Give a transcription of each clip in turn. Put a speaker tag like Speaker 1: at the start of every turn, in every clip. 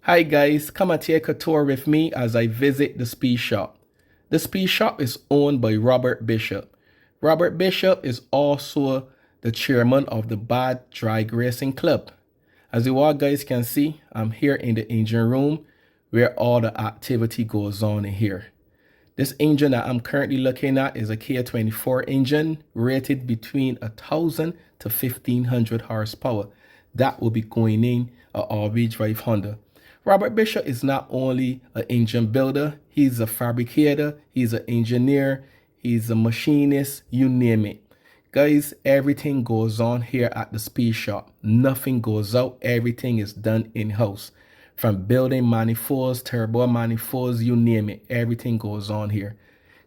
Speaker 1: Hi guys, come and take a tour with me as I visit the Speedshop. The Speedshop is owned by Robert Bishop. Robert Bishop is also the chairman of the Bad Drag Racing Club. As you all guys can see, I'm here in the engine room where all the activity goes on in here. This engine that I'm currently looking at is a K24 engine rated between 1,000 to 1,500 horsepower. That will be going in a all-wheel drive Honda. Robert Bishop is not only an engine builder, he's a fabricator, he's an engineer, he's a machinist, you name it. Guys, everything goes on here at the Speedshop. Nothing goes out, everything is done in-house. From building manifolds, turbo manifolds, you name it, everything goes on here.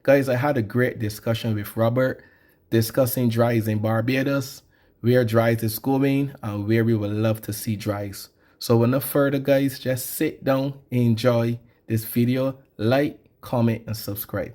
Speaker 1: Guys, I had a great discussion with Robert discussing drives in Barbados, where drives is going, and where we would love to see drives. So without further, guys, just sit down, enjoy this video, like, comment, and subscribe.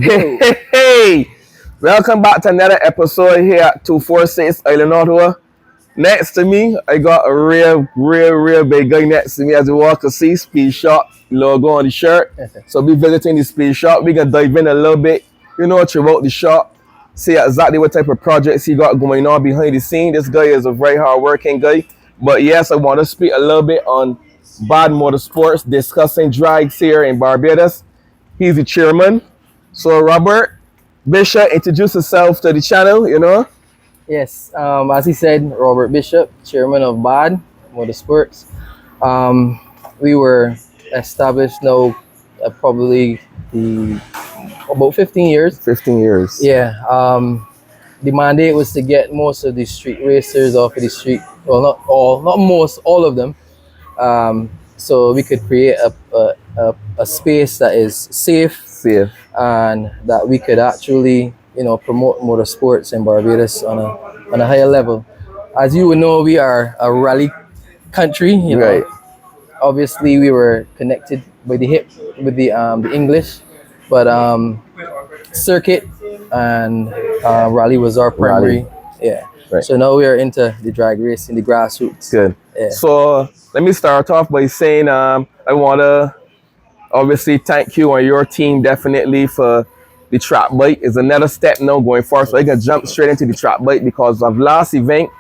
Speaker 1: Hey, welcome back to another episode here at 246 Island Ottawa. Next to me, I got a real big guy next to me as you walk to see Speedshop logo on the shirt. So be visiting the Speedshop. We can dive in a little bit, throughout the shop. See exactly what type of projects he got going on behind the scene. This guy is a very hard-working guy. But yes, I want to speak a little bit on Bad Motorsports, discussing drags here in Barbados. He's the chairman. So Robert Bishop, introduce yourself to the channel.
Speaker 2: Yes, as he said, Robert Bishop, chairman of BAD Motorsports. We were established now probably about 15 years.
Speaker 1: 15 years.
Speaker 2: Yeah. The mandate was to get most of the street racers off of the street. Well, not all, not most, all of them. So we could create a space that is safe and that we could actually promote motorsports in Barbados on a higher level. As you would know, we are a rally country.
Speaker 1: Right.
Speaker 2: Obviously we were connected by the hip with the English, but circuit and rally was our primary.
Speaker 1: Rally.
Speaker 2: Yeah.
Speaker 1: Right.
Speaker 2: So now we are into the drag racing, the grassroots.
Speaker 1: Good.
Speaker 2: Yeah.
Speaker 1: So let me start off by saying I want to obviously thank you and your team definitely for the trap bike. Is another step now going forward. So I can jump straight into the trap bike because of last event,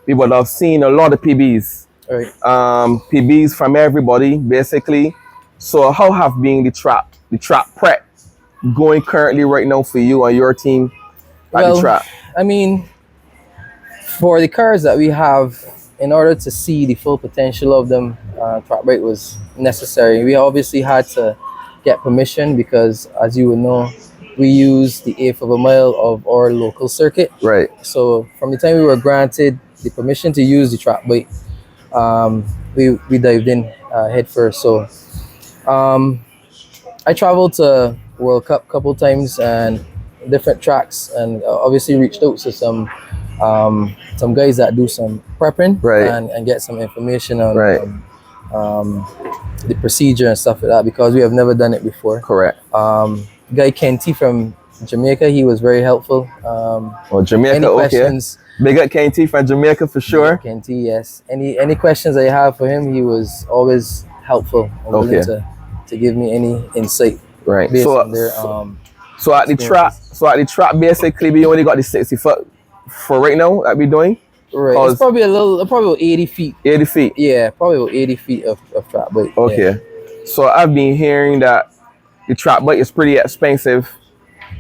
Speaker 1: we would have seen a lot of PBs.
Speaker 2: Right.
Speaker 1: PBs from everybody basically. So how have been the trap prep going currently right now for you and your team at the trap?
Speaker 2: I mean, for the cars that we have, in order to see the full potential of them, trap bike was necessary. We obviously had to get permission because, as you would know, we use the eighth of a mile of our local circuit.
Speaker 1: Right.
Speaker 2: So from the time we were granted the permission to use the trap bike, we dived in head first. So I traveled to World Cup a couple times and different tracks, and obviously reached out to some guys that do some prepping,
Speaker 1: right,
Speaker 2: and get some information on
Speaker 1: right,
Speaker 2: the procedure and stuff like that, because we have never done it before.
Speaker 1: Correct.
Speaker 2: Guy Kenty from Jamaica, he was very helpful.
Speaker 1: Well, Jamaica,
Speaker 2: any questions?
Speaker 1: Okay. Big up Kenty from Jamaica for sure.
Speaker 2: Kenty, yes. Any questions I have for him, he was always helpful and willing to give me any insight.
Speaker 1: Right.
Speaker 2: Based on their,
Speaker 1: so at the trap, basically we only got the 60 foot for right now that we doing.
Speaker 2: Right. It's probably about 80 feet.
Speaker 1: 80 feet.
Speaker 2: Yeah, probably about 80 feet of trap bike.
Speaker 1: Okay. Yeah. So I've been hearing that the trap bike is pretty expensive.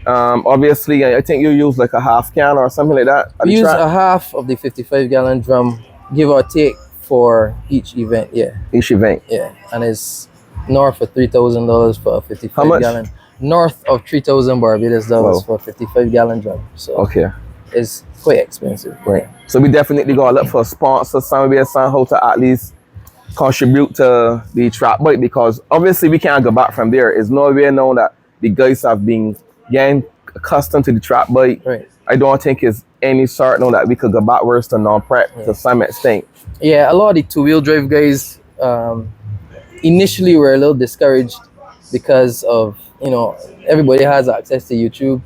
Speaker 1: Obviously, I think you use like a half can or something like that.
Speaker 2: We use a half of the 55-gallon drum, give or take, for each event. Yeah. Each event. Yeah, and it's north of $3,000 for a 55-gallon. North of 3,000 Barbados dollars for a 55-gallon drum. So okay, it's quite expensive.
Speaker 1: Right. So we definitely gotta look for sponsors, somebody how to at least contribute to the trap bike, because obviously we can't go back from there. It's no way known that the guys have been getting accustomed to the trap bike.
Speaker 2: Right.
Speaker 1: I don't think it's any sort known that we could go backwards to non-prep to some extent.
Speaker 2: Yeah, a lot of the two-wheel drive guys initially were a little discouraged because of, everybody has access to YouTube,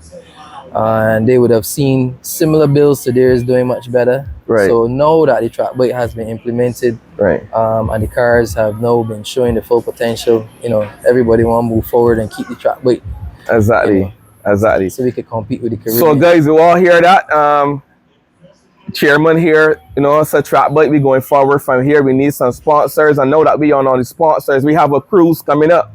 Speaker 2: and they would have seen similar builds to theirs doing much better.
Speaker 1: Right.
Speaker 2: So now that the trap bike has been implemented,
Speaker 1: right,
Speaker 2: and the cars have now been showing the full potential, everybody want to move forward and keep the trap bike.
Speaker 1: Exactly. Exactly.
Speaker 2: So we could compete with the Caribbean.
Speaker 1: So guys, you all hear that? Chairman here, it's a trap bike. We going forward from here. We need some sponsors. I know that we on all the sponsors. We have a cruise coming up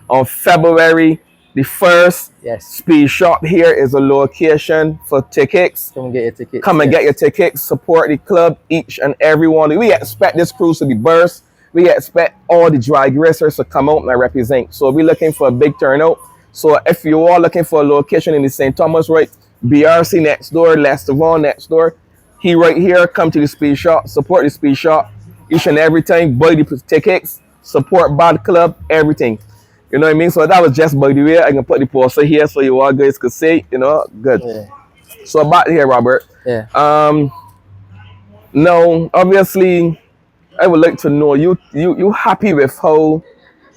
Speaker 1: on February the 1st.
Speaker 2: Yes.
Speaker 1: Speed Shop here is a location for tickets.
Speaker 2: Come and get your tickets.
Speaker 1: Come and get your tickets. Support the club, each and every one. We expect this cruise to be burst. We expect all the drag racers to come out and represent. So we're looking for a big turnout. So if you are looking for a location in the St. Thomas, right, BRC next door, Lester Vaughan next door, he right here, come to the Speed Shop, support the Speed Shop, each and every time, buy the tickets, support Bad Club, everything. You know what I mean? So that was just by the way. I can put the poster here so you all guys could see, good. Yeah. So back here, Robert.
Speaker 2: Yeah.
Speaker 1: Now, obviously, I would like to know, you happy with how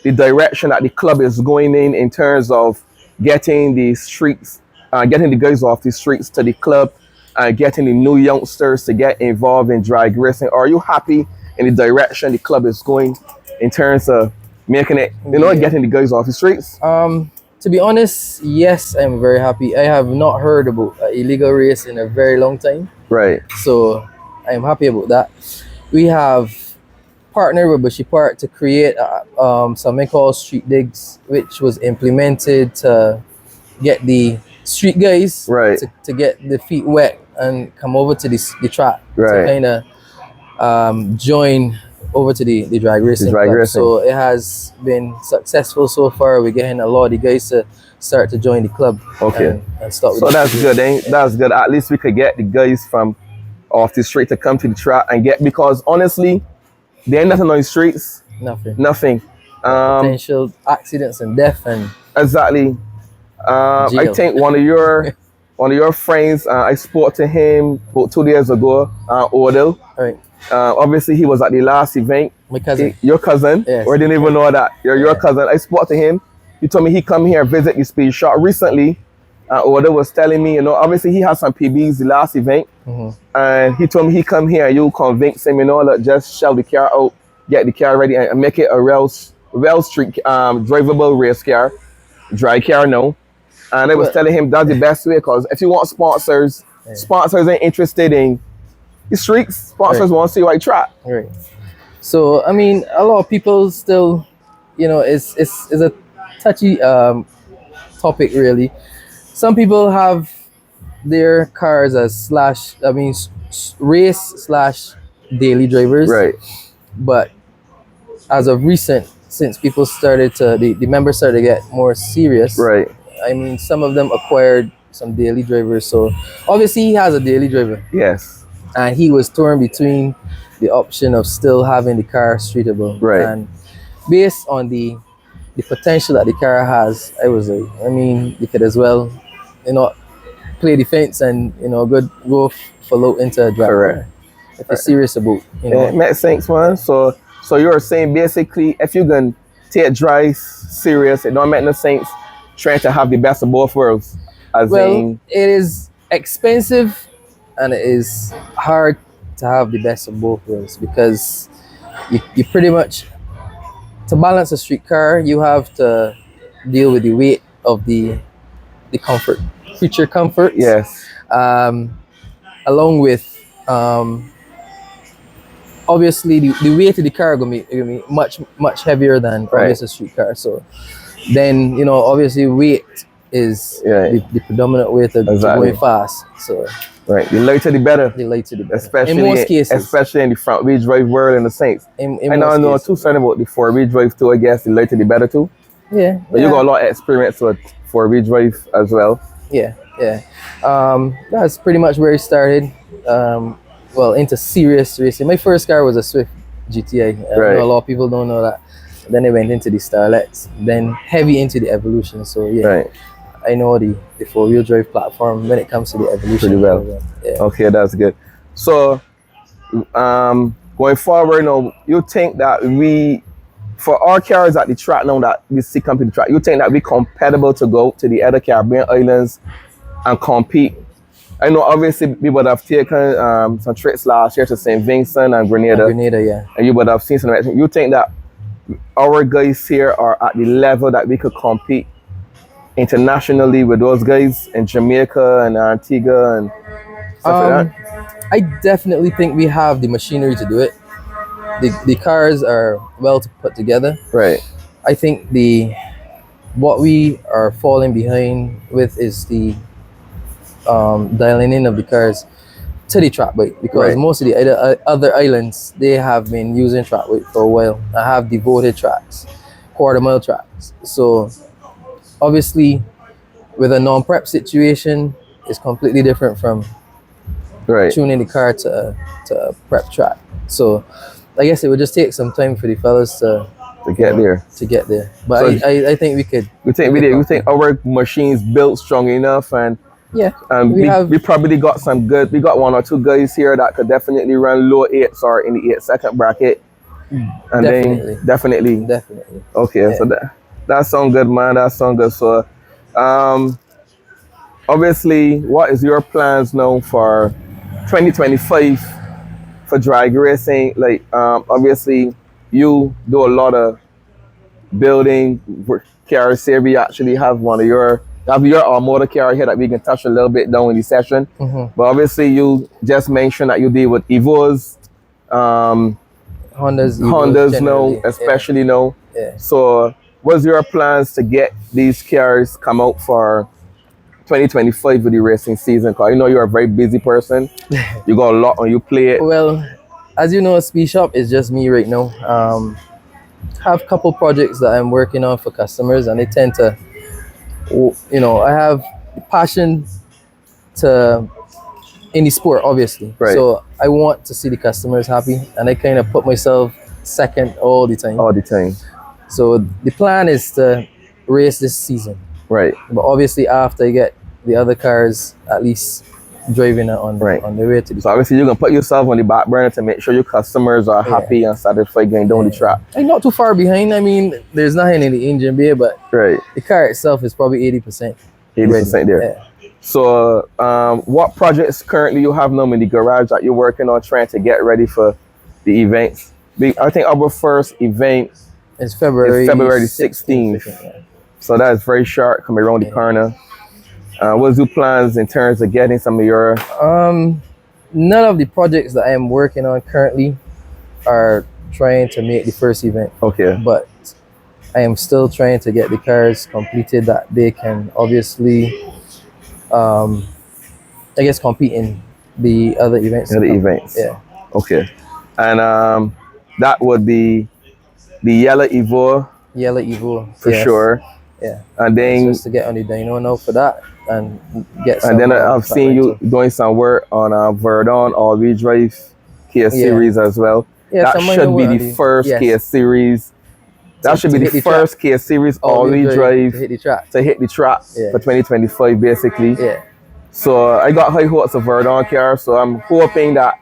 Speaker 1: the direction that the club is going in terms of getting the streets, getting the guys off the streets to the club, and getting the new youngsters to get involved in drag racing? Are you happy in the direction the club is going in terms of making it,
Speaker 2: Yeah.
Speaker 1: getting the guys off the streets?
Speaker 2: To be honest, yes, I'm very happy. I have not heard about illegal race in a very long time,
Speaker 1: Right,
Speaker 2: so I'm happy about that. We have partnered with Bushy Park to create something called Street Digs, which was implemented to get the street guys
Speaker 1: Right.
Speaker 2: to get the feet wet and come over to the track
Speaker 1: Right.
Speaker 2: to kind of join over to the drag racing
Speaker 1: drag
Speaker 2: club.
Speaker 1: racing.
Speaker 2: So it has been successful so far. We're getting a lot of the guys to start to join the club.
Speaker 1: Okay.
Speaker 2: And start with
Speaker 1: So
Speaker 2: the
Speaker 1: that's
Speaker 2: street
Speaker 1: good,
Speaker 2: racing.
Speaker 1: eh? That's good. At least we could get the guys from off the street to come to the track and get, because honestly, there ain't nothing on the streets.
Speaker 2: Nothing.
Speaker 1: Nothing.
Speaker 2: Potential accidents and death and
Speaker 1: Exactly. I
Speaker 2: jail.
Speaker 1: think one of your friends, I spoke to him about 2 days ago, Odell.
Speaker 2: Right.
Speaker 1: Obviously, he was at the last event.
Speaker 2: My cousin.
Speaker 1: Your cousin?
Speaker 2: Yes.
Speaker 1: Or didn't even know that. Your
Speaker 2: Yeah.
Speaker 1: cousin. I spoke to him. He told me he come here visit the speed shop recently. Odell was telling me, obviously he had some PBs the last event. And he told me he come here and you convince him, like, just shell the car out, get the car ready and make it a rail street drivable race car, dry car now. And I was telling him that's the best way, because if you want sponsors, sponsors ain't interested in the streets. Sponsors want to see white track.
Speaker 2: Right. So I mean, a lot of people still, it's a touchy topic really. Some people have their cars as race / daily drivers.
Speaker 1: Right.
Speaker 2: But as of recent, since people started to the members started to get more serious.
Speaker 1: Right.
Speaker 2: I mean, some of them acquired some daily drivers. So obviously he has a daily driver.
Speaker 1: Yes.
Speaker 2: And he was torn between the option of still having the car streetable.
Speaker 1: Right.
Speaker 2: And based on the potential that the car has, I was like, I mean, you could as well, play defense and, go follow into a drive.
Speaker 1: Correct.
Speaker 2: If you're serious about,
Speaker 1: It makes sense, man. So you're saying basically, if you can take drive serious, it don't make no sense trying to have the best of both worlds.
Speaker 2: It is expensive and it is hard to have the best of both worlds, because you pretty much, to balance a street car, you have to deal with the weight of the comfort, creature comforts.
Speaker 1: Yes.
Speaker 2: Along with obviously the weight of the car gonna be much heavier than obviously a street car. So then obviously weight is the predominant way to going fast. So
Speaker 1: right, the lighter the better.
Speaker 2: The lighter the better.
Speaker 1: Especially
Speaker 2: in most cases.
Speaker 1: Especially in the front wheel drive world, in the sense. I know too certain about the 4-wheel drive too. I guess the lighter the better too.
Speaker 2: Yeah.
Speaker 1: But you got a lot of experience with 4-wheel drive as well.
Speaker 2: Yeah. That's pretty much where it started. Into serious racing. My first car was a Swift GTI. I know a lot of people don't know that. Then I went into the Starlets, then heavy into the Evolution. So yeah.
Speaker 1: Right.
Speaker 2: I know the 4-wheel drive platform when it comes to the Evolution.
Speaker 1: Pretty well.
Speaker 2: Yeah.
Speaker 1: Okay, that's good. So, going forward now, you think that for our cars at the track now that we see come to the track, you think that we compatible to go to the other Caribbean islands and compete? I know obviously we would have taken some trips last year to St. Vincent and Grenada.
Speaker 2: Yeah.
Speaker 1: And you would have seen some. You think that our guys here are at the level that we could compete internationally with those guys in Jamaica and Antigua and stuff like that?
Speaker 2: I definitely think we have the machinery to do it. The cars are well put together.
Speaker 1: Right.
Speaker 2: I think what we are falling behind with is the dialing in of the cars to the track weight, because most of the other islands, they have been using track weight for a while. I have devoted tracks, quarter-mile tracks. So obviously with a non-prep situation, it's completely different from tuning the car to a prep track. So I guess it would just take some time for the fellas to
Speaker 1: get there.
Speaker 2: But so I think we could.
Speaker 1: We think our machines built strong enough, and we probably got some good. We got 1 or 2 guys here that could definitely run low 8s or in the 8-second bracket. And
Speaker 2: definitely.
Speaker 1: Definitely. Okay, so that sounds good, man. That sounds good. So Um, Obviously, what is your plans now for 2025 for drag racing? Like, obviously, you do a lot of building cars here. We actually have your motor car here that we can touch a little bit down in the session. But obviously, you just mentioned that you deal with Evos, um, Hondas now, especially now.
Speaker 2: Yeah.
Speaker 1: So, what's your plans to get these cars come out for 2025 with the racing season? Because I know you're a very busy person. You got a lot on your plate.
Speaker 2: Well, as you know, Speedshop is just me right now. Have a couple projects that I'm working on for customers, and they tend to, I have passion to in the sport, obviously.
Speaker 1: Right.
Speaker 2: So I want to see the customers happy, and I kind of put myself second all the time.
Speaker 1: All the time.
Speaker 2: So the plan is to race this season.
Speaker 1: Right.
Speaker 2: But obviously, after I get the other cars at least driving on the way to the.
Speaker 1: So obviously, you're gonna put yourself on the back burner to make sure your customers are happy and satisfied going down the track.
Speaker 2: I'm not too far behind. I mean, there's nothing in the engine bay, but the car itself is probably 80%.
Speaker 1: 80% there.
Speaker 2: Yeah.
Speaker 1: So, what projects currently you have now in the garage that you're working on trying to get ready for the events? I think our first event
Speaker 2: is February
Speaker 1: 16th.
Speaker 2: Yeah.
Speaker 1: So that's very sharp coming around the corner. What's your plans in terms of getting some of your?
Speaker 2: None of the projects that I am working on currently are trying to make the first event.
Speaker 1: Okay.
Speaker 2: But I am still trying to get the cars completed that they can obviously, I guess, compete in the other events. Yeah.
Speaker 1: Okay. And that would be the yellow Evo.
Speaker 2: Yellow Evo.
Speaker 1: For sure.
Speaker 2: Yeah.
Speaker 1: And then
Speaker 2: just to get on the dyno now for that and get some.
Speaker 1: And then I've seen you doing some work on Verdon all-wheel drive Kia series as well.
Speaker 2: Yeah,
Speaker 1: that should be the first Kia series. That should be the first Kia series all-wheel drive
Speaker 2: to
Speaker 1: hit the track for 2025 basically.
Speaker 2: Yeah.
Speaker 1: So I got high hopes of Verdon car. So I'm hoping that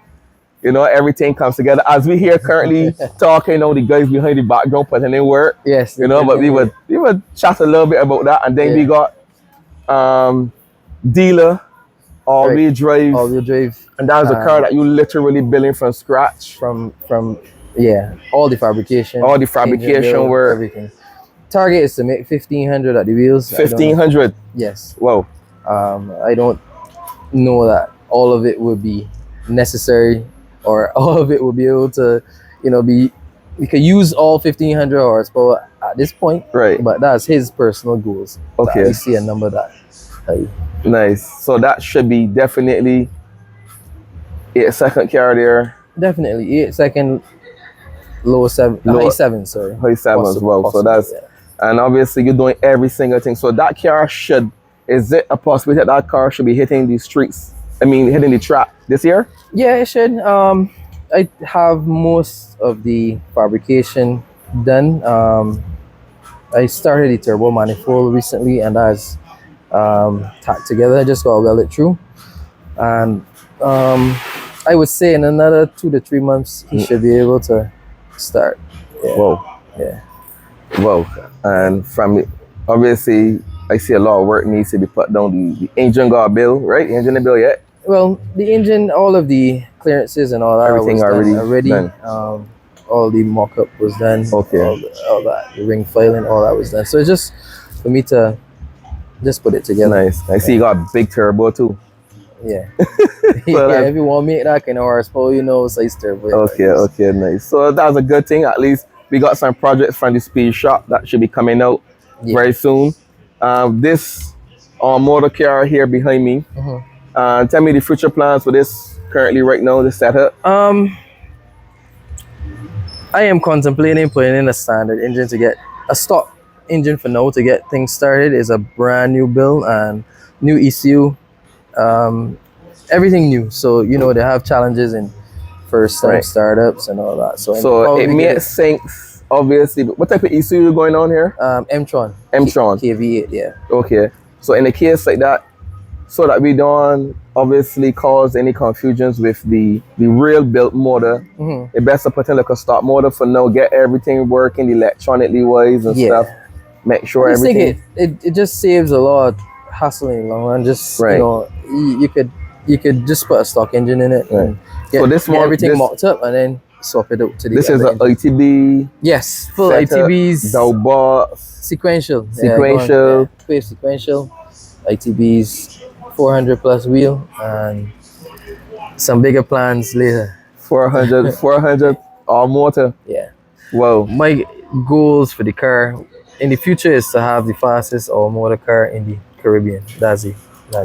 Speaker 1: everything comes together. As we here currently talking, the guys behind the background putting in work.
Speaker 2: Yes.
Speaker 1: But we would chat a little bit about that. And then we got dealer all-wheel drive.
Speaker 2: All-wheel drive.
Speaker 1: And that was a car that you literally building from scratch.
Speaker 2: From all the fabrication.
Speaker 1: All the fabrication work.
Speaker 2: Everything. Target is to make 1,500 at the wheels.
Speaker 1: 1,500?
Speaker 2: Yes.
Speaker 1: Whoa.
Speaker 2: I don't know that all of it would be necessary, or all of it will be able to, we could use all 1,500 horsepower at this point.
Speaker 1: Right.
Speaker 2: But that's his personal goals.
Speaker 1: Okay.
Speaker 2: We see a number that.
Speaker 1: Nice. So that should be definitely 8-second car there.
Speaker 2: Definitely 8-second, high 7. Sorry.
Speaker 1: High 7 as well. So that's, and obviously you're doing every single thing. So that car is it a possibility that car should be hitting the streets? Hitting the track this year?
Speaker 2: Yeah, it should. I have most of the fabrication done. I started the turbo manifold recently, and that's tacked together. I just got to weld it through, and I would say in another 2 to 3 months he should be able to start. Yeah.
Speaker 1: Whoa.
Speaker 2: Yeah.
Speaker 1: Whoa. And obviously I see a lot of work needs to be put down. The engine got a bill, right? The engine bill yet?
Speaker 2: Well, the engine, all of the clearances and all that,
Speaker 1: everything was already
Speaker 2: done. All the mock-up was done.
Speaker 1: Okay.
Speaker 2: All that, the ring filing, all that was done. So it's just for me to just put it together.
Speaker 1: Nice. I see you got a big turbo too.
Speaker 2: Yeah. If you want to make that kind of horsepower, size turbo.
Speaker 1: Okay, nice. So that's a good thing. At least we got some projects from the Speedshop that should be coming out very soon. This motor car here behind me. Tell me the future plans for this currently right now, the setup.
Speaker 2: I am contemplating putting in a standard engine to get a stock engine for now to get things started. Is a brand new build and new ECU, everything new. So they have challenges in first time startups and all that.
Speaker 1: So it makes sense, obviously. What type of ECU going on here?
Speaker 2: M-Tron. KV8, yeah. Okay.
Speaker 1: So in a case like that, so that we don't obviously cause any confusions with the real built motor, it's best to put in like a stock motor for now, get everything working electronically wise and stuff.
Speaker 3: make sure
Speaker 2: I just think
Speaker 3: everything.
Speaker 2: it just saves a lot of hassle in the long run. Just
Speaker 3: Right.
Speaker 2: you know, you could just put a stock engine in it and
Speaker 3: So this
Speaker 2: get
Speaker 3: one,
Speaker 2: everything
Speaker 3: this
Speaker 2: mocked up and then swap it out to the
Speaker 3: this is
Speaker 2: other
Speaker 3: a
Speaker 2: engine.
Speaker 3: ITB
Speaker 2: Yes, full
Speaker 3: setup,
Speaker 2: ITBs,
Speaker 3: dual box,
Speaker 2: sequential,
Speaker 3: sequential.
Speaker 2: wave sequential, ITBs, 400 plus wheel, and some bigger plans later.
Speaker 3: 400 all motor.
Speaker 2: Yeah.
Speaker 3: Whoa.
Speaker 2: My goals for the car in the future is to have the fastest all-motor car in the Caribbean. That's it.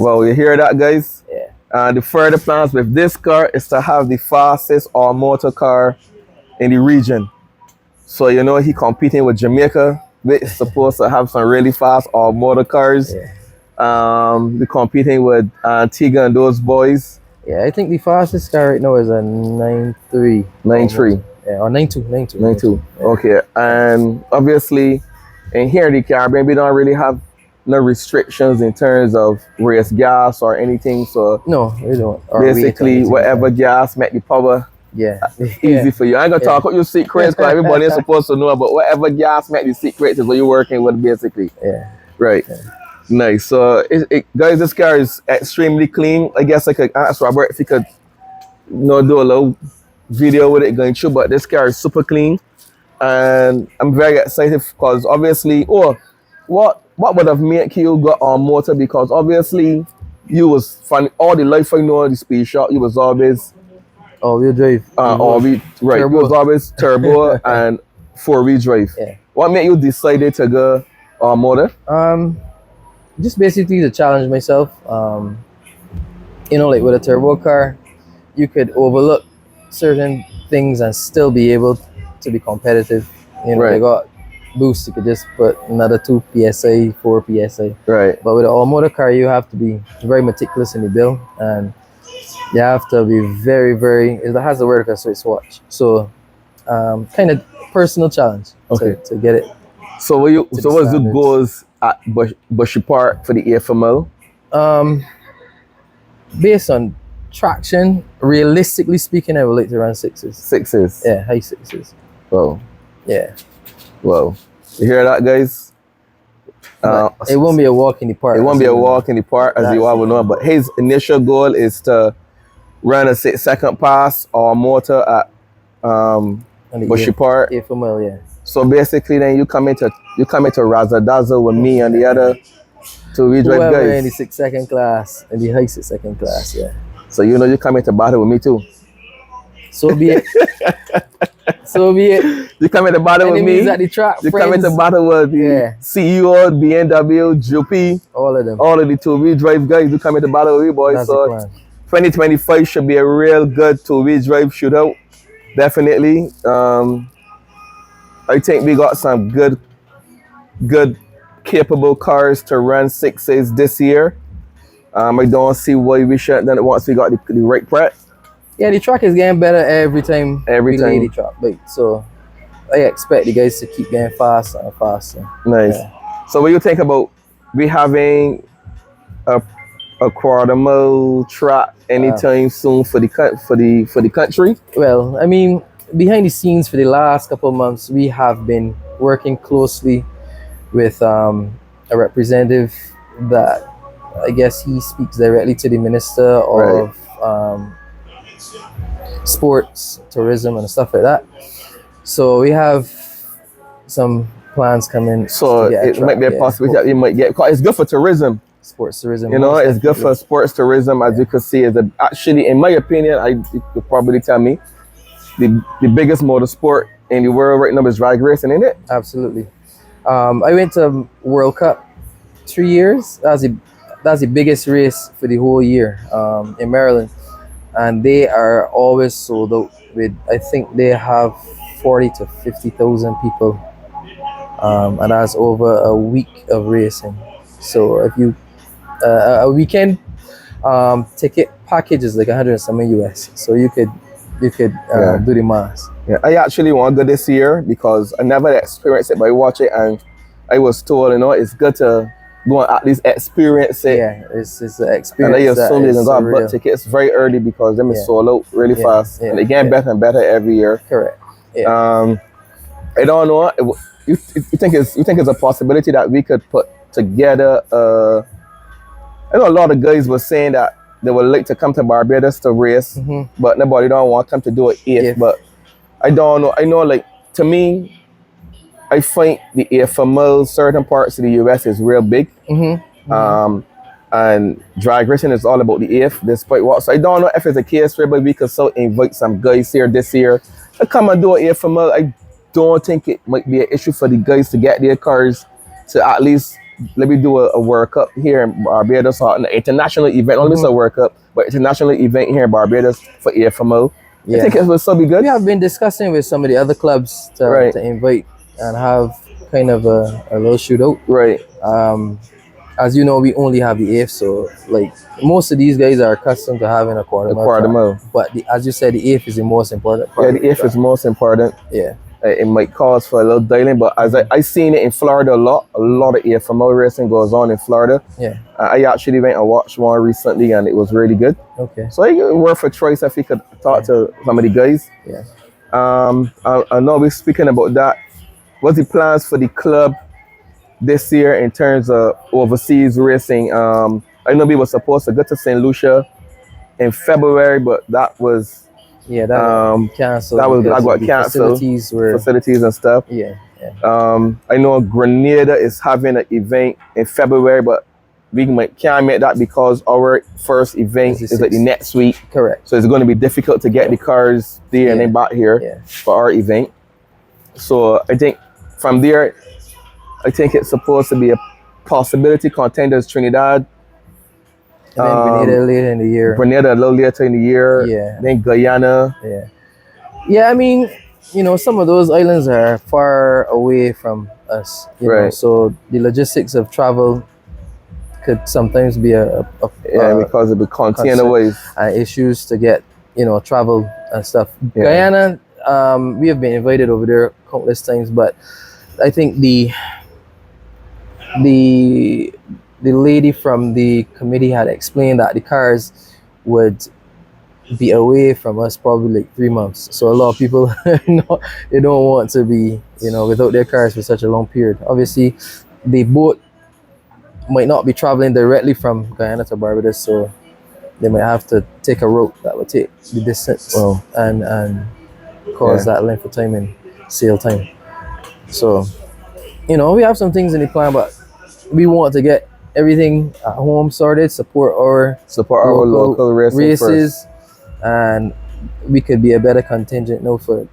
Speaker 3: Well, you hear that, guys?
Speaker 2: Yeah.
Speaker 3: The further plans with this car is to have the fastest all motor car in the region. So you know he competing with Jamaica. They're supposed to have some really fast all motor cars.
Speaker 2: Yeah.
Speaker 3: They're competing with Antigua and those boys.
Speaker 2: Yeah, I think the fastest car right now is a 9.3.
Speaker 3: 9.3.
Speaker 2: Yeah, or 9.2. 9.2.
Speaker 3: 9.2.
Speaker 2: Yeah.
Speaker 3: Okay. And obviously, in here in the Caribbean, we don't really have no restrictions in terms of race gas or anything. So
Speaker 2: no, we don't. Or
Speaker 3: basically, whatever gas make the power easy for you. I ain't gonna talk about your secrets because everybody is supposed to know about whatever gas make the secrets is what you're working with, basically.
Speaker 2: Yeah.
Speaker 3: Right.
Speaker 2: Yeah.
Speaker 3: Nice. So, guys, this car is extremely clean. I guess I could ask Robert if he could, do a little video with it going through. But this car is super clean, and I'm very excited because obviously, what would have made you go on motor? Because obviously, you was fun all the life I know the Speedshop. You was always
Speaker 2: all-wheel drive.
Speaker 3: Right. You was always turbo and 4-wheel drive.
Speaker 2: Yeah.
Speaker 3: What made you decided to go on motor?
Speaker 2: Just basically to challenge myself. Like with a turbo car, you could overlook certain things and still be able to be competitive.
Speaker 3: Right.
Speaker 2: They got boost, you could just put another 2 psi, 4 psi.
Speaker 3: Right.
Speaker 2: But with an all-motor car, you have to be very meticulous in the build, and you have to be very, very. It has the word so it's watch. So, kind of personal challenge to get it.
Speaker 3: So what's the goals at Bushy Park for the AFML?
Speaker 2: Based on traction, realistically speaking, I would like to run 6s.
Speaker 3: 6s?
Speaker 2: Yeah, high 6s.
Speaker 3: Whoa.
Speaker 2: Yeah.
Speaker 3: Whoa. You hear that, guys?
Speaker 2: It won't be a walk in the park.
Speaker 3: It won't be a walk in the park, as you all will know. But his initial goal is to run a 6-second pass or motor at Bushy Park.
Speaker 2: AFML, yeah.
Speaker 3: So basically, then you come into Razzle Dazzle with me and the other 2-wheel drive guys.
Speaker 2: In the 6-second class, in the high 6-second class, yeah.
Speaker 3: So you come into battle with me too.
Speaker 2: So be it. So be it.
Speaker 3: You come into battle with me.
Speaker 2: At the track,
Speaker 3: you
Speaker 2: friends.
Speaker 3: come into battle with the CEO, BMW, GP.
Speaker 2: All of them.
Speaker 3: All of the 2-wheel drive guys. You come into battle with me, boys.
Speaker 2: That's
Speaker 3: so 2025 should be a real good 2-wheel drive shootout. Definitely. I think we got some good, capable cars to run 6s this year. I don't see why we shouldn't done it once we got the right prep.
Speaker 2: Yeah, the track is getting better every time.
Speaker 3: Every time.
Speaker 2: The track, so I expect the guys to keep getting faster and faster.
Speaker 3: Nice. Yeah. So what you think about we having a quarter mile track anytime soon for the country?
Speaker 2: Well, I mean, behind the scenes for the last couple of months, we have been working closely with a representative that I guess he speaks directly to the Minister of Sports, Tourism, and stuff like that. So we have some plans coming.
Speaker 3: So it might be a possibility that you might get. It's good for tourism.
Speaker 2: Sports tourism.
Speaker 3: It's good for sports tourism, as you can see. Actually, in my opinion, you could probably tell me, the biggest motorsport in the world right now is drag racing, isn't it?
Speaker 2: Absolutely. I went to World Cup 3 years. That's the biggest race for the whole year in Maryland, and they are always sold out. I think they have 40 to 50,000 people, and that's over a week of racing. So if you a weekend ticket package is like $100 something US, so you could do the math.
Speaker 3: Yeah, I actually want to go this year because I never experienced it, but I watch it and I was told, it's good to go and at least experience it.
Speaker 2: Yeah, it's an experience.
Speaker 3: And I assume they're gonna go book tickets very early because them is sold out really fast, and they get better and better every year.
Speaker 2: Correct. Yeah.
Speaker 3: I don't know. you think it's a possibility that we could put together? I know a lot of guys were saying that they would like to come to Barbados to race, but nobody don't want to come to do it if. But I don't know. I know, like, to me, I find the AFML certain parts of the US is real big. And drag racing is all about the AF, despite what. So I don't know if it's a case where we could so invite some guys here this year to come and do an AFML. I don't think it might be an issue for the guys to get their cars to at least let me do a World Cup here in Barbados, or an international event, not just a World Cup, but international event here in Barbados for AFML. I think it would still be good.
Speaker 2: We have been discussing with some of the other clubs to invite and have kind of a little shootout.
Speaker 3: Right.
Speaker 2: As you know, we only have the AF, so like most of these guys are accustomed to having a quarter mile. But as you said, the AF is the most important part.
Speaker 3: Yeah, the AF is most important.
Speaker 2: Yeah.
Speaker 3: It might cause for a little dialing, but as I seen it in Florida a lot of AFML racing goes on in Florida.
Speaker 2: Yeah.
Speaker 3: I actually went and watched one recently, and it was really good.
Speaker 2: Okay.
Speaker 3: So it's worth a try if you could talk to some of the guys.
Speaker 2: Yeah.
Speaker 3: I know we're speaking about that. What's the plans for the club this year in terms of overseas racing? I know we were supposed to go to St. Lucia in February, but that was
Speaker 2: canceled.
Speaker 3: That got canceled. Facilities and stuff.
Speaker 2: Yeah.
Speaker 3: I know Grenada is having an event in February, but we can't make that because our first event is like the next week.
Speaker 2: Correct.
Speaker 3: So it's going to be difficult to get the cars there and then back here for our event. So I think from there, I think it's supposed to be a possibility. Contenders Trinidad.
Speaker 2: And then Grenada later in the year.
Speaker 3: Grenada a little later in the year.
Speaker 2: Yeah.
Speaker 3: Then Guyana.
Speaker 2: Yeah. Yeah, I mean, you know, some of those islands are far away from us. You know, so the logistics of travel could sometimes be
Speaker 3: because of the container ways
Speaker 2: and issues to get, you know, travel and stuff. Guyana, we have been invited over there countless times, but I think the lady from the committee had explained that the cars would be away from us probably like 3 months. So a lot of people, they don't want to be, you know, without their cars for such a long period. Obviously, the boat might not be traveling directly from Guyana to Barbados, so they might have to take a route that would take the distance and cause that length of time in sail time. So, you know, we have some things in the plan, but we want to get everything at home sorted, support our local races
Speaker 3: first.
Speaker 2: And we could be a better contingent now for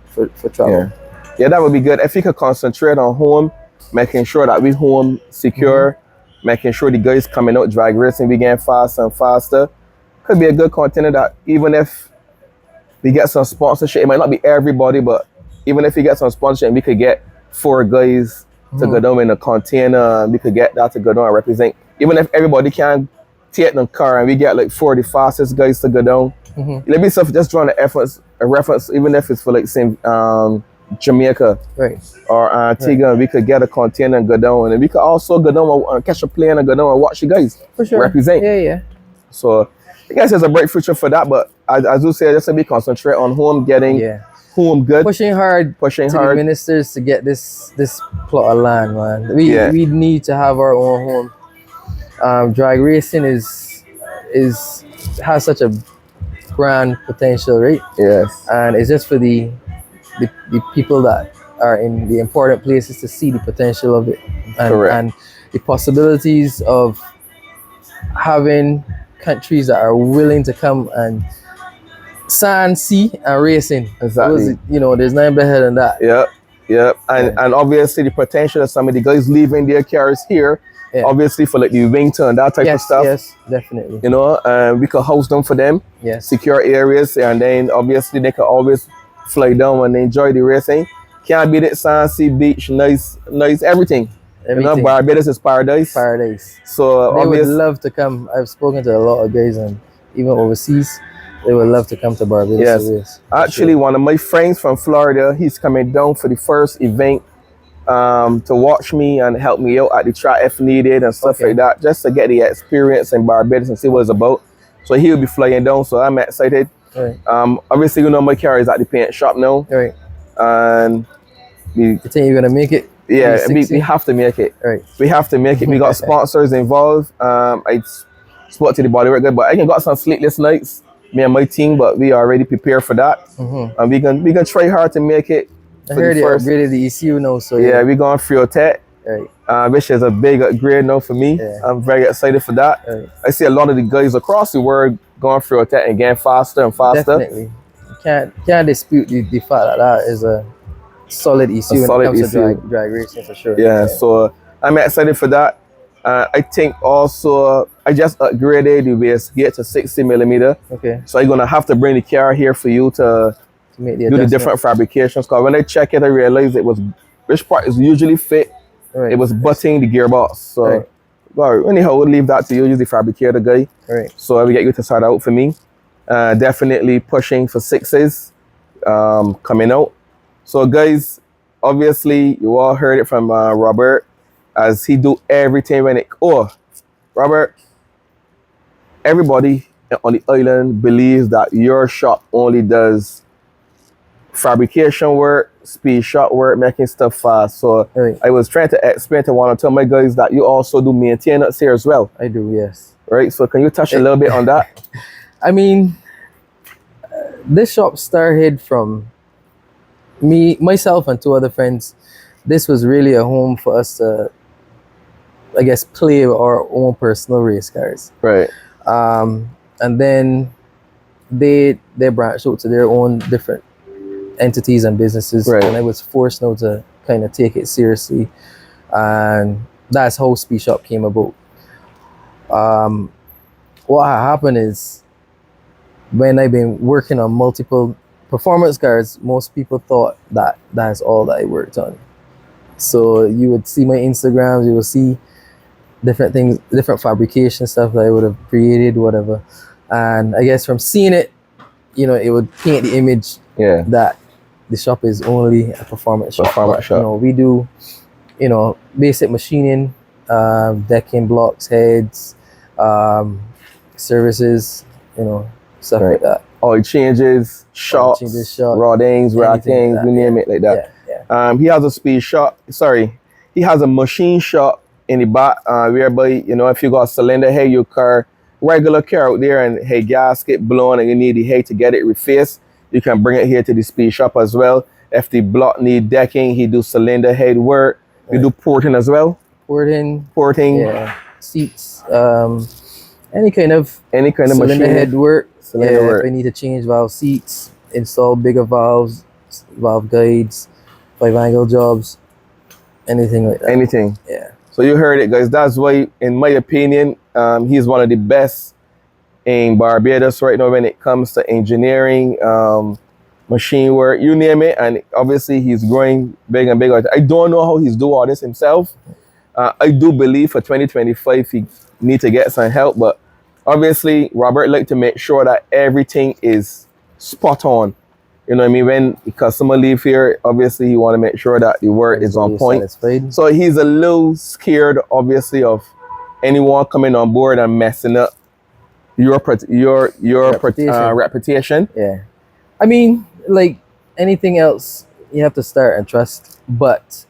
Speaker 2: travel.
Speaker 3: Yeah, that would be good. If we could concentrate on home, making sure that we home secure, making sure the guys coming out drag racing we getting faster and faster. Could be a good contender that even if we get some sponsorship, it might not be everybody, but even if we get some sponsorship, we could get 4 guys to go down in a container, and we could get that to go down and represent. Even if everybody can take the car and we get like 4 of the fastest guys to go down, let me just drawing a reference, even if it's for like say Jamaica or Antigua, we could get a container and go down, and we could also go down and catch a plane and go down and watch you guys represent. So I guess there's a bright future for that, but as you say, just to be concentrate on home, getting home good,
Speaker 2: pushing hard the ministers to get this plot of land, man. We need to have our own home. Drag racing has such a grand potential, right?
Speaker 3: Yes.
Speaker 2: And it's just for the people that are in the important places to see the potential of it, and the possibilities of having countries that are willing to come and sand, sea, and racing.
Speaker 3: Exactly.
Speaker 2: You know, there's nothing better than that.
Speaker 3: Yeah. And obviously the potential of some of the guys leaving their cars here, obviously for like the winter and that type of stuff.
Speaker 2: Yes, definitely.
Speaker 3: You know, we could host them for them.
Speaker 2: Yes.
Speaker 3: Secure areas, and then obviously they could always fly down and enjoy the racing. Can't beat it, sand, sea, beach, nice, everything. You know, Barbados is paradise. So
Speaker 2: they would love to come. I've spoken to a lot of guys, and even overseas, they would love to come to Barbados.
Speaker 3: Yes. Actually, one of my friends from Florida, he's coming down for the first event to watch me and help me out at the track if needed and stuff like that, just to get the experience in Barbados and see what it's about. So he'll be flying down, so I'm excited. Obviously, you know, my car is at the paint shop now.
Speaker 2: Right.
Speaker 3: And
Speaker 2: you think you're gonna make it?
Speaker 3: Yeah, we
Speaker 2: 360?
Speaker 3: have to make it.
Speaker 2: Right.
Speaker 3: We have to make it. We got sponsors involved. Spoke to the bodywork guy, but I can got some sleepless nights, me and my team, but we are already prepared for that. And we can try hard to make it
Speaker 2: I
Speaker 3: for
Speaker 2: heard
Speaker 3: the
Speaker 2: they
Speaker 3: first.
Speaker 2: upgraded the ECU now, so
Speaker 3: Yeah, we going through tech,
Speaker 2: right.
Speaker 3: which is a big upgrade now for me.
Speaker 2: Yeah.
Speaker 3: I'm very excited for that.
Speaker 2: Right.
Speaker 3: I see a lot of the guys across the world going through tech and getting faster and faster.
Speaker 2: Definitely. You can't dispute the fact that that is a solid ECU when
Speaker 3: solid
Speaker 2: it comes
Speaker 3: ECU.
Speaker 2: to drag racing for sure.
Speaker 3: Yeah, so I'm excited for that. I think also I just upgraded the wastegate to 60 millimeter.
Speaker 2: Okay.
Speaker 3: So I'm gonna have to bring the car here for you to
Speaker 2: make
Speaker 3: do the different fabrications. Because when I check it, I realized it was which part is usually fit.
Speaker 2: Right.
Speaker 3: It was butting the gearbox. So
Speaker 2: right.
Speaker 3: well, anyhow, we'll leave that to you. Use the fabricator guy.
Speaker 2: Right.
Speaker 3: So I will get you to start out for me. Definitely pushing for 6s coming out. So guys, obviously you all heard it from Robert, as he do everything when it. Oh, Robert, everybody on the island believes that your shop only does fabrication work, speed shop work, making stuff fast. So
Speaker 2: right.
Speaker 3: I was trying to explain to one or two of my guys that you also do maintenance here as well.
Speaker 2: I do, yes.
Speaker 3: Right. So can you touch a little bit on that?
Speaker 2: I mean, this shop started from myself and two other friends. This was really a home for us to, I guess, play with our own personal race cars.
Speaker 3: Right.
Speaker 2: And then they branched out to their own different entities and businesses.
Speaker 3: Right.
Speaker 2: And I was forced now to kind of take it seriously. And that's how Speedshop came about. What happened is, when I've been working on multiple performance cars, most people thought that that's all that I worked on. So you would see my Instagrams, you will see different things, different fabrication stuff that I would have created, whatever. And I guess from seeing it, you know, it would paint the image that the shop is only a performance shop. You know, we do, you know, basic machining, decking, blocks, heads, services, you know, stuff like that.
Speaker 3: Oil changes, shots, roddings, rackings, you name it like that. He has a speed shop. Sorry, he has a machine shop in the back, whereby, you know, if you got a cylinder head, your car, regular car out there, and hey, gasket blown and you need the head to get it refaced, you can bring it here to the speed shop as well. If the block need decking, he do cylinder head work. You do porting as well. Porting.
Speaker 2: Yeah. Seats. Any kind of
Speaker 3: cylinder
Speaker 2: machine head work. If I need to change valve seats, install bigger valves, valve guides, 5-angle jobs, anything like that.
Speaker 3: Anything.
Speaker 2: Yeah.
Speaker 3: So you heard it, guys. That's why, in my opinion, he's one of the best in Barbados right now when it comes to engineering, machine work, you name it. And obviously he's growing big and bigger. I don't know how he's doing all this himself. I do believe for 2025 he need to get some help, but obviously Robert like to make sure that everything is spot on. You know what I mean? When the customer leave here, obviously he want to make sure that the work is on point. So he's a little scared, obviously, of anyone coming on board and messing up your reputation.
Speaker 2: Yeah. I mean, like anything else, you have to start and trust. But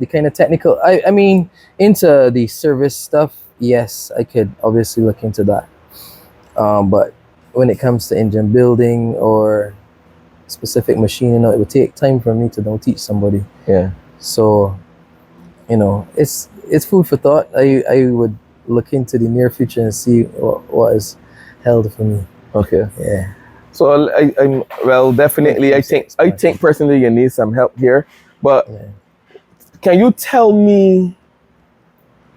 Speaker 2: the kind of technical, I mean, into the service stuff, yes, I could obviously look into that. But when it comes to engine building or specific machine, you know, it would take time for me to don't teach somebody.
Speaker 3: Yeah.
Speaker 2: So, you know, it's food for thought. I would look into the near future and see what is held for me.
Speaker 3: Okay.
Speaker 2: Yeah.
Speaker 3: So I'm well, definitely. I think personally you need some help here. But can you tell me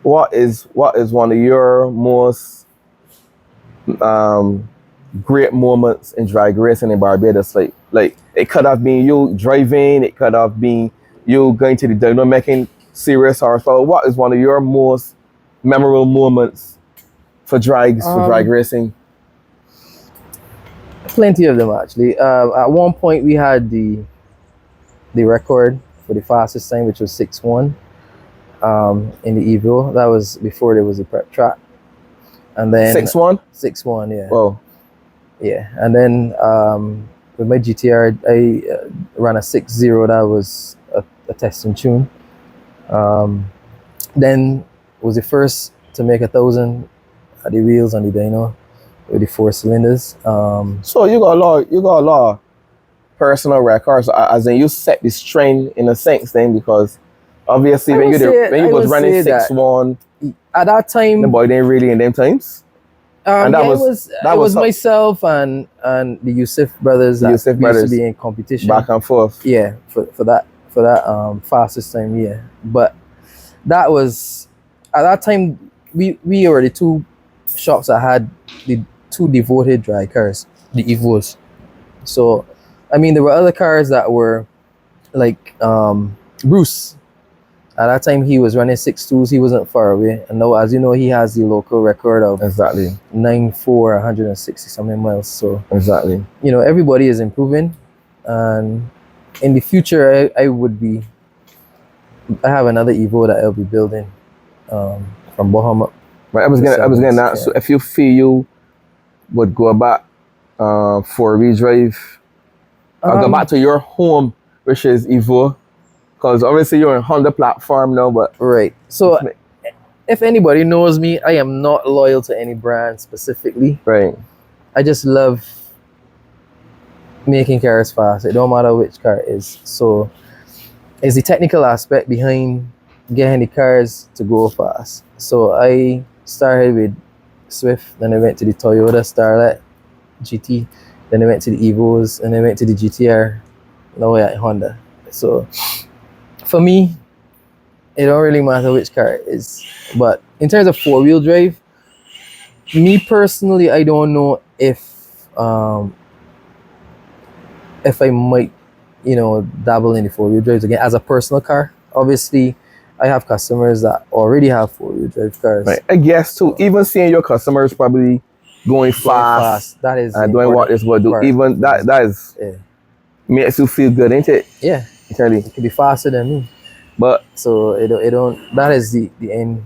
Speaker 3: what is one of your most great moments in drag racing in Barbados? Like it could have been you driving, it could have been you going to the dyno making serious horsepower. What is one of your most memorable moments for drag racing?
Speaker 2: Plenty of them actually. At one point we had the record for the fastest time, which was 6.1 in the Evo. That was before there was a prep track. And then
Speaker 3: 6.1?
Speaker 2: 6.1, yeah.
Speaker 3: Whoa.
Speaker 2: Yeah. And then with my GTR, I ran a 6.0. That was a testing tune. Then was the first to make 1,000 at the wheels on the dyno with the 4 cylinders.
Speaker 3: So you got a lot of personal records, as in you set this trend in a sense then, because obviously when you was running 6-1,
Speaker 2: at that time
Speaker 3: the boy didn't really in them times.
Speaker 2: And that was myself and the Yusuf brothers that used to be in competition
Speaker 3: back and forth.
Speaker 2: Yeah, for that fastest time, yeah. But that was at that time we were the 2 shops that had the 2 devoted dry cars, the Evos. So I mean there were other cars that were like Bruce. At that time, he was running 6.2s. He wasn't far away. And now, as you know, he has the local record of 9.4, 160 something miles. So
Speaker 3: exactly,
Speaker 2: you know, everybody is improving. And in the future, I have another Evo that I'll be building from bottom up.
Speaker 3: But I was gonna ask, so if you feel you would go back for a redrive, or go back to your home, which is Evo. Because obviously you're on Honda platform now, but...
Speaker 2: Right. So if anybody knows me, I am not loyal to any brand specifically.
Speaker 3: Right.
Speaker 2: I just love making cars fast. It don't matter which car it is. So it's the technical aspect behind getting the cars to go fast. So I started with Swift, then I went to the Toyota Starlet GT, then I went to the Evos, and then I went to the GTR. Now we're at Honda. So... for me, it don't really matter which car it is. But in terms of 4-wheel drive, me personally, I don't know if I might, you know, dabble in the 4-wheel drives again as a personal car. Obviously, I have customers that already have 4-wheel drive cars.
Speaker 3: Right. I guess too, even seeing your customers probably going fast,
Speaker 2: that is
Speaker 3: doing what this will do.
Speaker 2: Part.
Speaker 3: Even that is makes you feel good, ain't it?
Speaker 2: Yeah.
Speaker 3: Charlie.
Speaker 2: It could be faster than me.
Speaker 3: But
Speaker 2: so it don't that is the end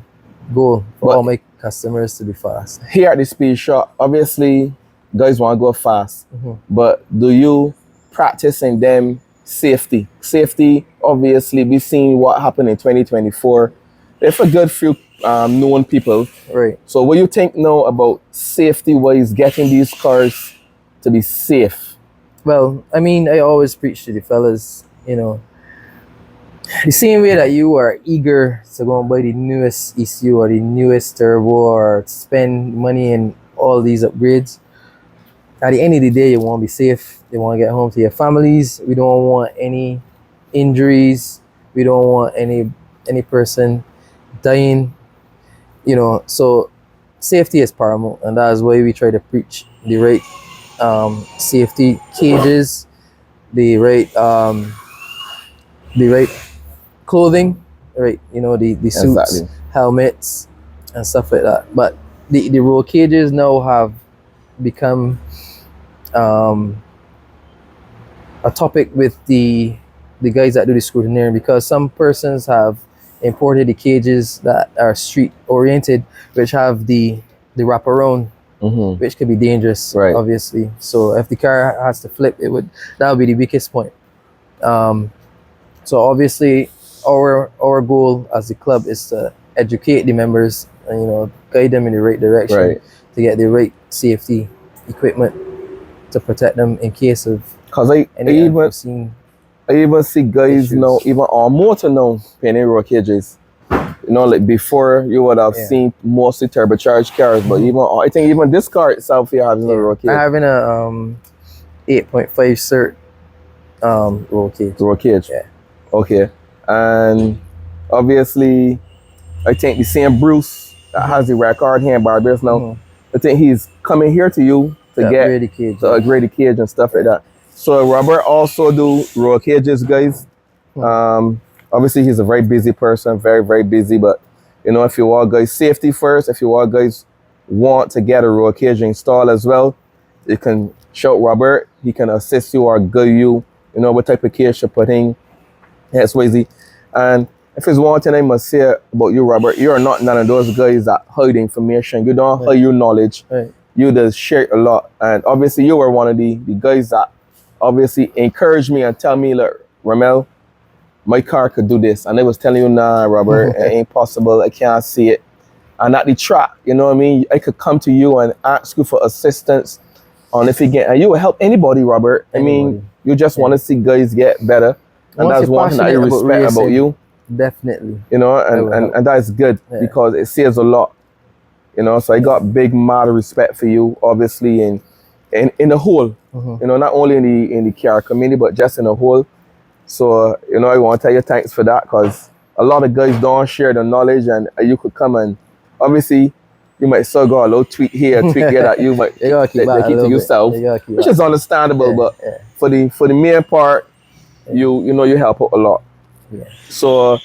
Speaker 2: goal for all my customers to be fast.
Speaker 3: Here at the Speed Shop, obviously guys want to go fast. But do you practice in them safety? Safety, obviously, we seen what happened in 2024. There's a good few known people.
Speaker 2: Right.
Speaker 3: So what do you think now about safety wise, getting these cars to be safe?
Speaker 2: Well, I mean, I always preach to the fellas, you know, the same way that you are eager to go and buy the newest ECU or the newest turbo or spend money in all these upgrades, at the end of the day, you want to be safe. You want to get home to your families. We don't want any injuries. We don't want any person dying, you know. So safety is paramount, and that is why we try to preach the right safety cages, the right clothing, right? You know, the suits, helmets, and stuff like that. But the roll cages now have become a topic with the guys that do the scrutineering, because some persons have imported the cages that are street oriented, which have the wraparound, which could be dangerous, obviously. So if the car has to flip, that would be the weakest point. So obviously our goal as the club is to educate the members and, you know, guide them in the right direction to get the right safety equipment to protect them in case of any unforeseen
Speaker 3: I even see guys now, even on motor now, painting roll cages. You know, like before you would have seen mostly turbocharged cars, but I think even this car itself here has no roll cage.
Speaker 2: I'm having a 8.5 cert roll cage.
Speaker 3: Roll cage.
Speaker 2: Yeah.
Speaker 3: Okay. And obviously, I think the same Bruce that has the record here in Barbados now, I think he's coming here to you to upgrade the cage and stuff like that. So Robert also do roll cages, guys. Obviously, he's a very busy person, very, very busy. But, you know, if you want guys safety first, if you guys want to get a roll cage installed as well, you can shout Robert. He can assist you or guide you, you know, what type of cage to put in. That's easy. And if there's one thing I must say about you, Robert, you're not none of those guys that hide information. You don't hide your knowledge. You just share a lot. And obviously, you were one of the guys that obviously encouraged me and tell me, look, Ramel, my car could do this, and they was telling you, nah, Robert, it ain't possible. I can't see it. And at the track, you know what I mean? I could come to you and ask you for assistance on if you get, and you will help anybody, Robert. I mean, you just want to see guys get better, and
Speaker 2: Once
Speaker 3: that's
Speaker 2: you're
Speaker 3: one thing that I
Speaker 2: passionate about
Speaker 3: respect about
Speaker 2: racing,
Speaker 3: you.
Speaker 2: definitely.
Speaker 3: You know,
Speaker 2: will help.
Speaker 3: and that is good because it saves a lot. You know, so I got big mad respect for you, obviously, in the whole. You know, not only in the car community, but just in the whole. So, you know, I want to tell you thanks for that, because a lot of guys don't share the knowledge, and you could come and obviously you might still go a little tweet here, tweet there that you might
Speaker 2: You gotta keep that a
Speaker 3: keep to
Speaker 2: little bit.
Speaker 3: yourself,
Speaker 2: You gotta keep
Speaker 3: which
Speaker 2: that.
Speaker 3: is understandable.
Speaker 2: Yeah,
Speaker 3: but
Speaker 2: yeah.
Speaker 3: for the main part, you know you help out a lot.
Speaker 2: Yeah.
Speaker 3: So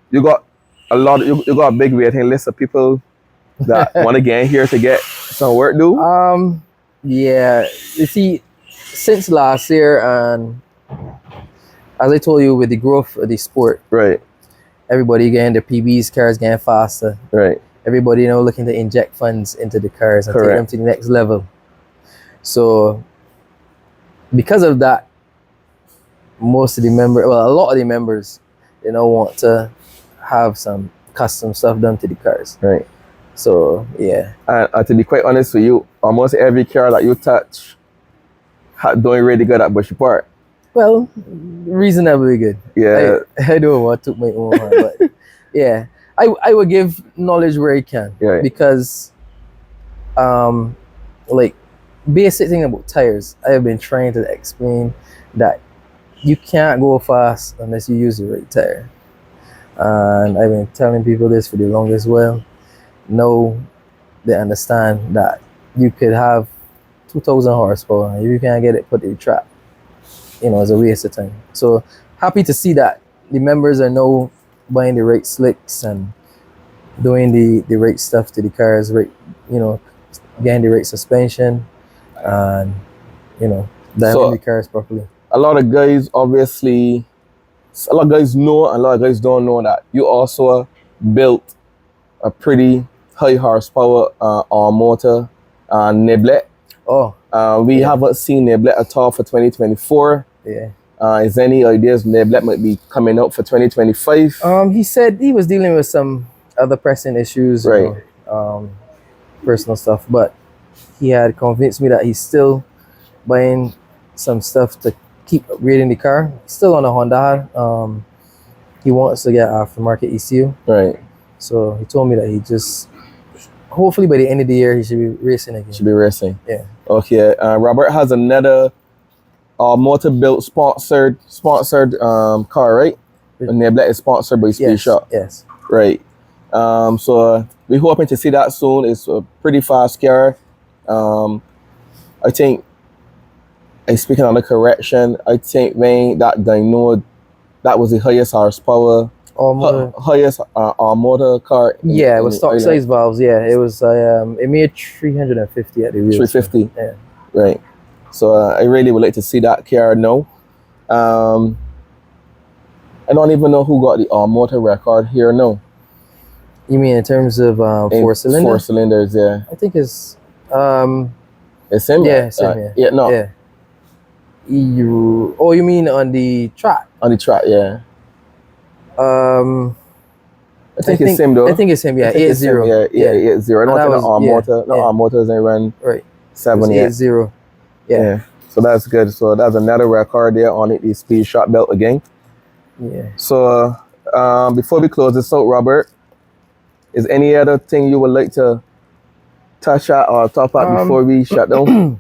Speaker 3: you got you got a big waiting list of people that want to get in here to get some work do.
Speaker 2: Yeah. You see, since last year, and as I told you, with the growth of the sport,
Speaker 3: Right,
Speaker 2: everybody getting their PBs, cars getting faster.
Speaker 3: right,
Speaker 2: Everybody, you know, looking to inject funds into the cars and take them
Speaker 3: Correct.
Speaker 2: to the next level. So because of that, most of the members, well, a lot of the members, you know, want to have some custom stuff done to the cars.
Speaker 3: right.
Speaker 2: So yeah.
Speaker 3: And to be quite honest with you, almost every car that you touch doing really good at Bushy Park.
Speaker 2: Well, reasonably good.
Speaker 3: Yeah.
Speaker 2: I don't want to took my own hand, but yeah. I would give knowledge where I can.
Speaker 3: Right.
Speaker 2: Because like basic thing about tires, I have been trying to explain that you can't go fast unless you use the right tire. And I've been telling people this for the longest while. Now they understand that you could have 2,000 horsepower and if you can't get it put in the track, you know, it's a waste of time. So happy to see that the members are now buying the right slicks and doing the right stuff to the cars, right, you know, getting the right suspension and, you know, dialing the cars properly.
Speaker 3: A lot of guys obviously, a lot of guys know, and a lot of guys don't know that you also built a pretty high horsepower on motor Niblet.
Speaker 2: Oh.
Speaker 3: We haven't seen Niblet at all for 2024.
Speaker 2: Yeah.
Speaker 3: Is there any ideas Niblet might be coming out for 2025?
Speaker 2: He said he was dealing with some other pressing issues,
Speaker 3: Right.
Speaker 2: you know, personal stuff, but he had convinced me that he's still buying some stuff to keep upgrading the car. Still on a Honda. He wants to get aftermarket ECU.
Speaker 3: Right.
Speaker 2: So he told me that he just, hopefully by the end of the year, he should be racing again.
Speaker 3: Should be racing.
Speaker 2: Yeah.
Speaker 3: Okay. Robert has another motor built sponsored car, right? And Niblet is sponsored by Speedshop.
Speaker 2: Yes.
Speaker 3: Right. So we're hoping to see that soon. It's a pretty fast car. I think, speaking on the correction, I think when that guy know that was the highest horsepower, highest motor car.
Speaker 2: Yeah, it was stock size valves. Yeah, it was. It made 350 at the wheel.
Speaker 3: 350.
Speaker 2: Yeah.
Speaker 3: Right. So I really would like to see that car now. I don't even know who got the motor record here now.
Speaker 2: You mean in terms of four cylinders?
Speaker 3: 4 cylinders, yeah.
Speaker 2: I think it's
Speaker 3: It's him.
Speaker 2: yeah, it's him, yeah.
Speaker 3: Yeah, no.
Speaker 2: Yeah. You mean on the track?
Speaker 3: On the track, yeah. I think it's him though.
Speaker 2: I think it's him, yeah. 8-0.
Speaker 3: Yeah, 8-0. I don't think
Speaker 2: was,
Speaker 3: motor. No, motors ain't run
Speaker 2: right.
Speaker 3: 7 yet.
Speaker 2: 8-0. Yeah.
Speaker 3: So that's good. So that's another record there on it, the Speedshop belt again.
Speaker 2: Yeah.
Speaker 3: So before we close this out, Robert, is any other thing you would like to touch at or talk about before we shut down?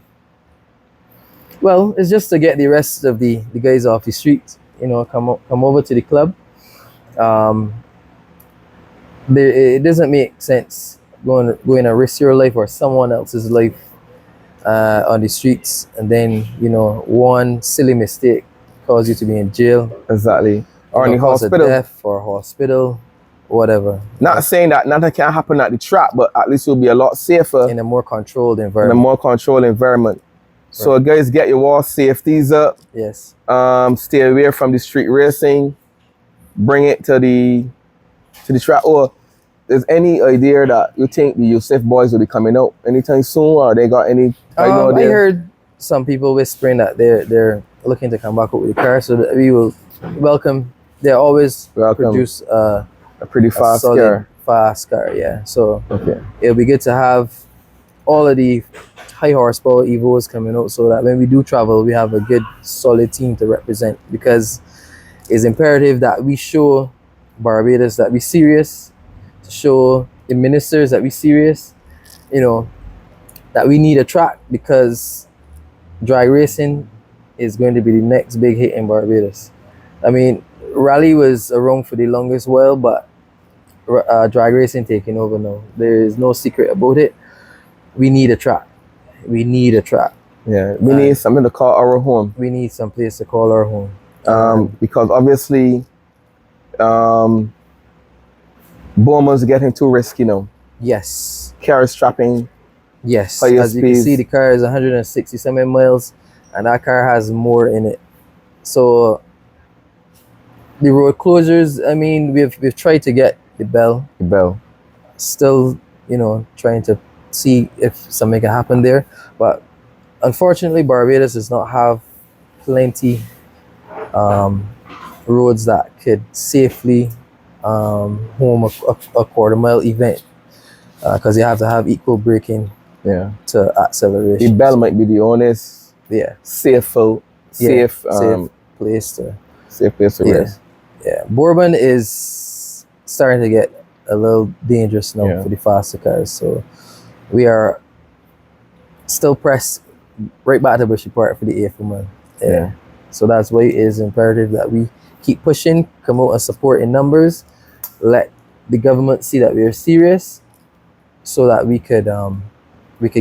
Speaker 2: Well, it's just to get the rest of the guys off the streets, you know, come over to the club. It doesn't make sense going to risk your life or someone else's life on the streets, and then, you know, one silly mistake cause you to be in jail.
Speaker 3: Exactly. Or in the
Speaker 2: cause
Speaker 3: hospital.
Speaker 2: a death or hospital, whatever.
Speaker 3: Not saying that nothing can happen at the track, but at least you'll be a lot safer
Speaker 2: in a more controlled environment.
Speaker 3: In a more controlled environment. So right. Guys, get your wall safeties up.
Speaker 2: Yes.
Speaker 3: Stay away from the street racing. Bring it to the track. Or there's any idea that you think the Yusuf boys will be coming out anytime soon, or they got any?
Speaker 2: I heard some people whispering that they're looking to come back out with the car, so that we will welcome They always
Speaker 3: Welcome.
Speaker 2: produce
Speaker 3: A pretty
Speaker 2: a
Speaker 3: fast
Speaker 2: solid,
Speaker 3: car.
Speaker 2: fast car. Yeah. So
Speaker 3: Okay.
Speaker 2: it'll be good to have all of the high horsepower Evos coming out, so that when we do travel, we have a good solid team to represent. Because it's imperative that we show Barbados that we serious, to show the ministers that we serious. You know, that we need a track, because drag racing is going to be the next big hit in Barbados. I mean, rally was around for the longest while, but drag racing taking over now. There is no secret about it. We need a track. We need a track.
Speaker 3: Yeah, we need something to call our home.
Speaker 2: We need some place to call our home.
Speaker 3: Because obviously, Bowman's getting too risky now.
Speaker 2: Yes.
Speaker 3: Car strapping.
Speaker 2: Yes.
Speaker 3: Higher
Speaker 2: As you can
Speaker 3: speeds.
Speaker 2: see, the car is 167 miles, and that car has more in it. So the road closures, I mean, we've tried to get the bell.
Speaker 3: The bell.
Speaker 2: Still, you know, trying to see if something can happen there. But unfortunately, Barbados does not have plenty roads that could safely home a quarter-mile event, because you have to have equal braking to acceleration.
Speaker 3: The bell might be the honest, safe
Speaker 2: safe place to
Speaker 3: race.
Speaker 2: Yeah, Bourbon is starting to get a little dangerous now for the faster cars, so we are still pressed right back to Bushy Park for the 8th month. Yeah. So that's why it is imperative that we keep pushing, come out and support in numbers, let the government see that we are serious, so that we could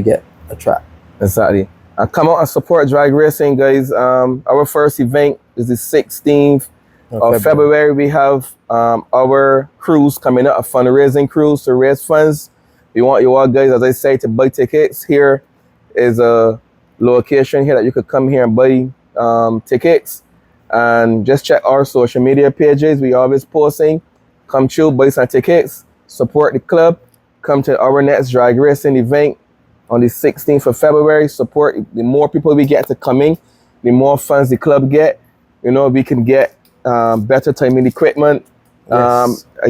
Speaker 2: get a track.
Speaker 3: Exactly. And come out and support drag racing, guys. Our first event is the 16th of February. We have our cruise coming up, a fundraising cruise to raise funds. We want you all, guys, as I say, to buy tickets. Here is a location here that you could come here and buy tickets, and just check our social media pages. We always posting. Come through, buy some tickets, support the club, come to our next drag racing event on the 16th of February. Support. The more people we get to come in, the more funds the club get. You know, we can get better timing equipment.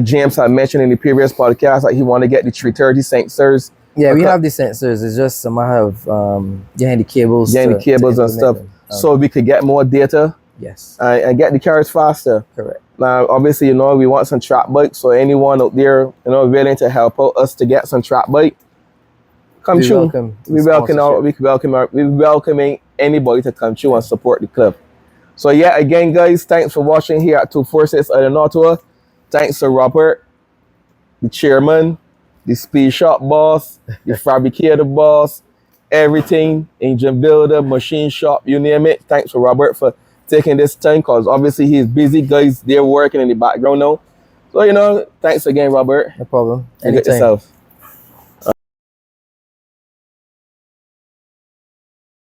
Speaker 3: James had mentioned in the previous podcast that he want to get the 330 sensors.
Speaker 2: Yeah, we have the sensors. It's just some I have getting the cables.
Speaker 3: Getting the cables and stuff. So we could get more data.
Speaker 2: Yes.
Speaker 3: And get the cars faster.
Speaker 2: Correct.
Speaker 3: Now, obviously, you know, we want some track bikes. So anyone out there, you know, willing to help out us to get some track bike, come through. We welcoming anybody to come through and support the club. So yeah, again, guys, thanks for watching here at 246 Island Ottawa. Thanks to Robert, the chairman, the Speedshop boss, the fabricator boss, everything, engine builder, machine shop, you name it. Thanks for Robert for taking this time, because obviously he's busy, guys. They're working in the background now. So, you know, thanks again, Robert.
Speaker 2: No problem.
Speaker 3: Anytime.